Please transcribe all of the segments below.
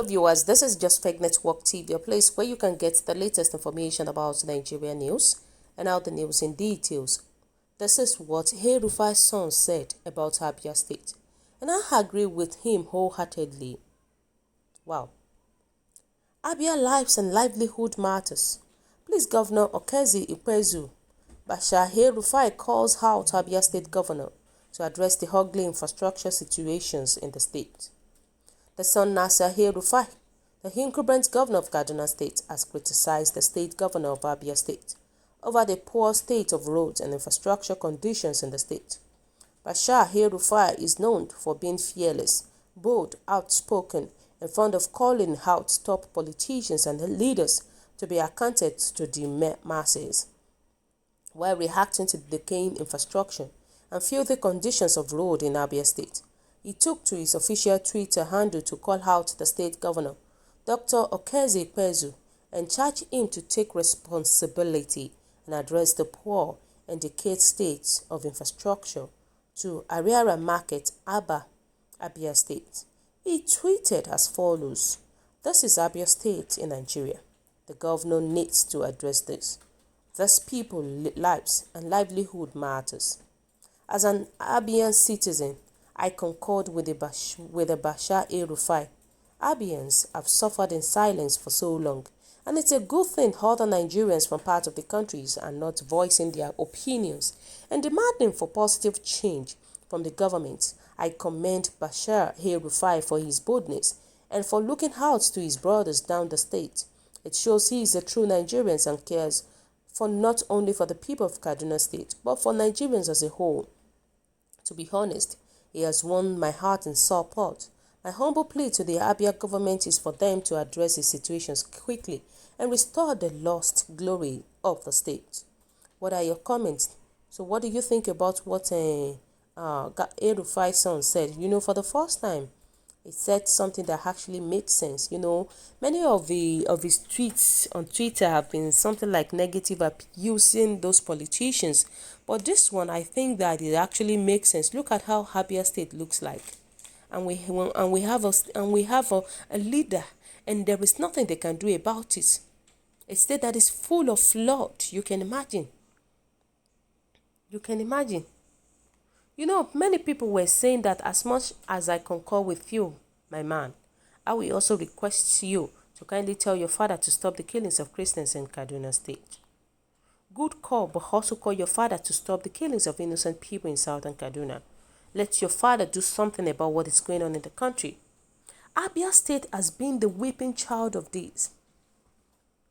Hello viewers, this is Just Fake Network TV, a place where you can get the latest information about Nigeria news and all the news in details. This is what El-Rufai's son said about Abia State, and I agree with him wholeheartedly. Wow. Abia lives and livelihood matters. Please, Governor Okezi Ikpezu, Bashir El-Rufai calls out Abia State Governor to address the ugly infrastructure situations in the state. The son Nasser El-Rufai, the incumbent governor of Kaduna State, has criticized the state governor of Abia State over the poor state of roads and infrastructure conditions in the state. Bashir El-Rufai is known for being fearless, bold, outspoken, and fond of calling out top politicians and leaders to be accounted to the masses. While reacting to the decaying infrastructure and filthy conditions of road in Abia State, he took to his official Twitter handle to call out the state governor, Dr. Okezi Ikpezu, and charge him to take responsibility and address the poor and decayed state of infrastructure to Ariara Market, Abia State. He tweeted as follows: "This is Abia State in Nigeria. The governor needs to address this. These people's lives and livelihood matters. As an Abian citizen, I concord with the Bashir El-Rufai. Abians have suffered in silence for so long, and it's a good thing other Nigerians from parts of the countries are not voicing their opinions and demanding for positive change from the government. I commend Bashir El-Rufai for his boldness and for looking out to his brothers down the state. It shows he is a true Nigerian and cares for not only for the people of Kaduna State, but for Nigerians as a whole. To be honest, he has won my heart and support. My humble plea to the Abia government is for them to address the situations quickly and restore the lost glory of the state." What are your comments? So what do you think about what El-Rufai's son said? For the first time, he said something that actually makes sense. Many of his tweets on Twitter have been something like negative, abusing those politicians. But this one, I think that it actually makes sense. Look at how Abia State looks like, and we have a leader, and there is nothing they can do about it. A state that is full of flood. You can imagine. Many people were saying that as much as I concur with you, my man, I will also request you to kindly tell your father to stop the killings of Christians in Kaduna State. Good call, but also call your father to stop the killings of innocent people in southern Kaduna. Let your father do something about what is going on in the country. Abia State has been the weeping child of this.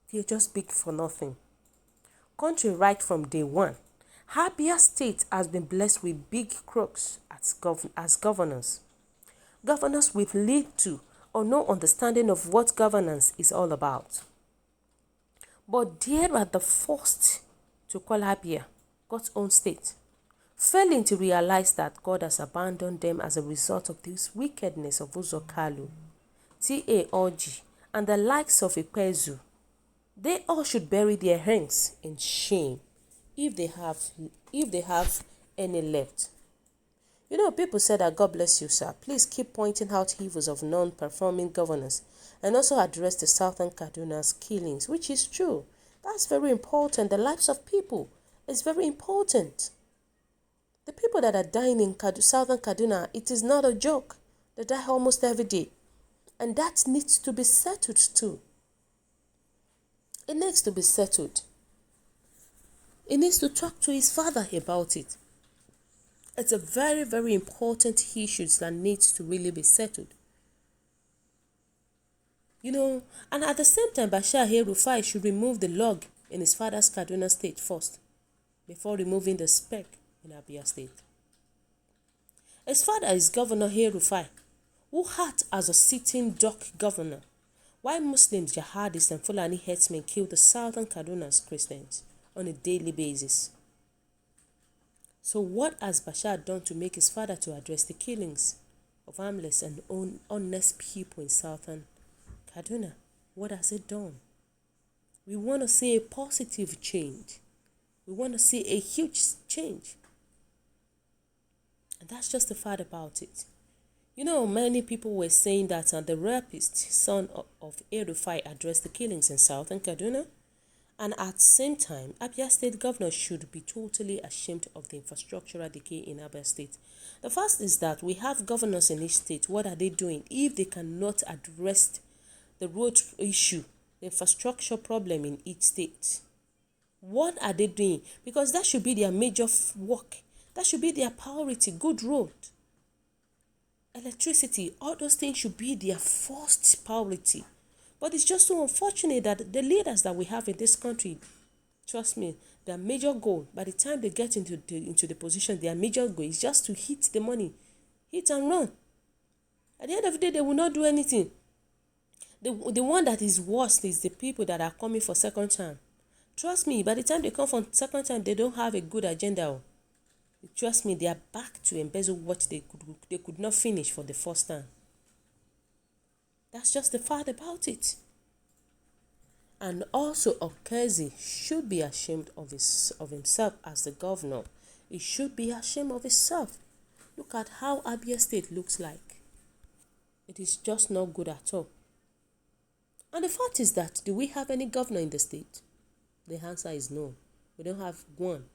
They're just big for nothing. Country right from day one. Abia State has been blessed with big crooks as governors. Governors with little or no understanding of what governance is all about. But they are the first to call Abia God's own state, failing to realize that God has abandoned them as a result of this wickedness of Uzokalu, T.A. Oji, and the likes of Ikpezu. They all should bury their hands in shame if they have any left. People say that God bless you, sir. Please keep pointing out evils of non-performing governors and also address the southern Kaduna's killings, which is true. That's very important. The lives of people is very important. The people that are dying in southern Kaduna, it is not a joke. They die almost every day. And that needs to be settled too. It needs to be settled. He needs to talk to his father about it. It's a very, very important issue that needs to really be settled. And at the same time, Bashir El-Rufai should remove the log in his father's Kaduna State first, before removing the speck in Abia State. His father is Governor El-Rufai, who acts as a sitting duck governor, while Muslims, jihadists, and Fulani herdsmen kill the southern Kaduna's Christians on a daily basis. So what has Bashir done to make his father to address the killings of harmless and honest people in southern Kaduna? What has it done? We want to see a positive change. We want to see a huge change. And that's just the fact about it. Many people were saying that the rapist, son of El-Rufai, addressed the killings in southern Kaduna. And at the same time, Abia State governor should be totally ashamed of the infrastructural decay in Abia State. The first is that we have governors in each state. What are they doing if they cannot address the road issue, the infrastructure problem in each state? What are they doing? Because that should be their major work. That should be their priority. Good road, electricity, all those things should be their first priority. But it's just so unfortunate that the leaders that we have in this country, trust me, their major goal, by the time they get into the position, their major goal is just to hit the money, hit and run. At the end of the day, they will not do anything. The one that is worst is the people that are coming for second time. Trust me, by the time they come for second time, they don't have a good agenda. Trust me, they are back to embezzle what they could not finish for the first time. That's just the fact about it. And also, Okezi should be ashamed of himself as the governor. He should be ashamed of himself. Look at how Abia State looks like. It is just not good at all. And the fact is that, do we have any governor in the state? The answer is no. We don't have one.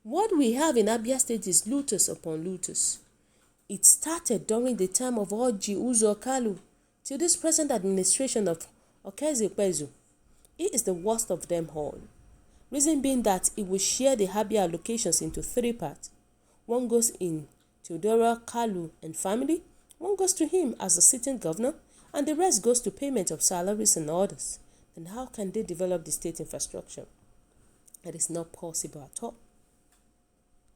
What we have in Abia State is looters upon looters. It started during the time of Orji Uzo Kalu till this present administration of Okezi Pezu. He is the worst of them all. Reason being that it will share the Abia allocations into 3 parts. One goes in to Dora Kalu and family, one goes to him as the sitting governor, and the rest goes to payment of salaries and others. Then how can they develop the state infrastructure? That is not possible at all.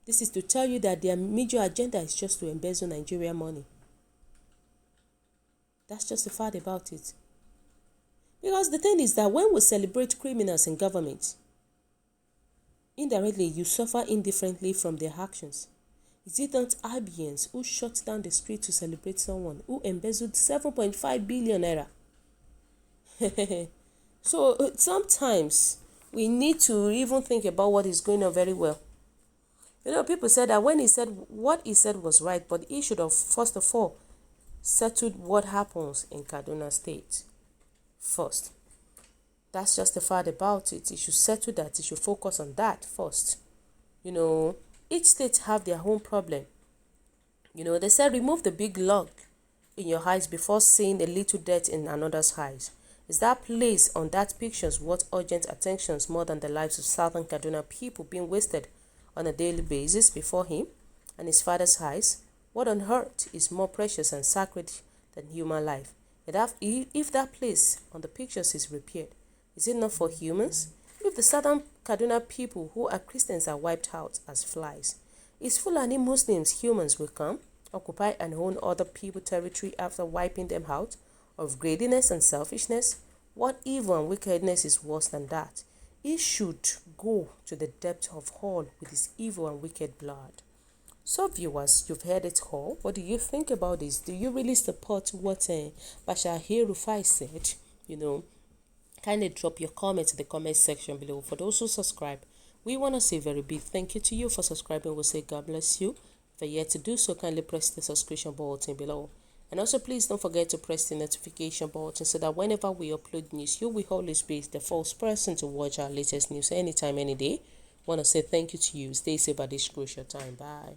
This is to tell you that their major agenda is just to embezzle Nigerian money. That's just the fact about it. Because the thing is that when we celebrate criminals in government, indirectly you suffer indifferently from their actions. Is it not Abians who shut down the street to celebrate someone who embezzled 7.5 billion naira? So sometimes we need to even think about what is going on very well. People said that when he said what he said was right, but he should have first of all settled what happens in Kaduna State first. That's just the fact about it. He should settle that. He should focus on that first. Each state have their own problem. They said remove the big log in your eyes before seeing a little dirt in another's eyes. Is that place on that pictures worth urgent attentions more than the lives of southern Kaduna people being wasted on a daily basis before him and his father's eyes? What on earth is more precious and sacred than human life? If that place on the pictures is repaired, is it not for humans? If the southern Kaduna people who are Christians are wiped out as flies, is Fulani Muslims humans will come, occupy and own other people's territory after wiping them out of greediness and selfishness? What evil and wickedness is worse than that? He should go to the depth of hell with his evil and wicked blood. So viewers, you've heard it all. What do you think about this? Do you really support what Bashir El-Rufai said? Kindly drop your comments in the comment section below. For those who subscribe, we want to say a very big thank you to you for subscribing. We'll say God bless you. If you're yet to do so, kindly press the subscription button below. And also please don't forget to press the notification button so that whenever we upload news, you will always be the first person to watch our latest news anytime, any day. Want to say thank you to you. Stay safe at this crucial time. Bye.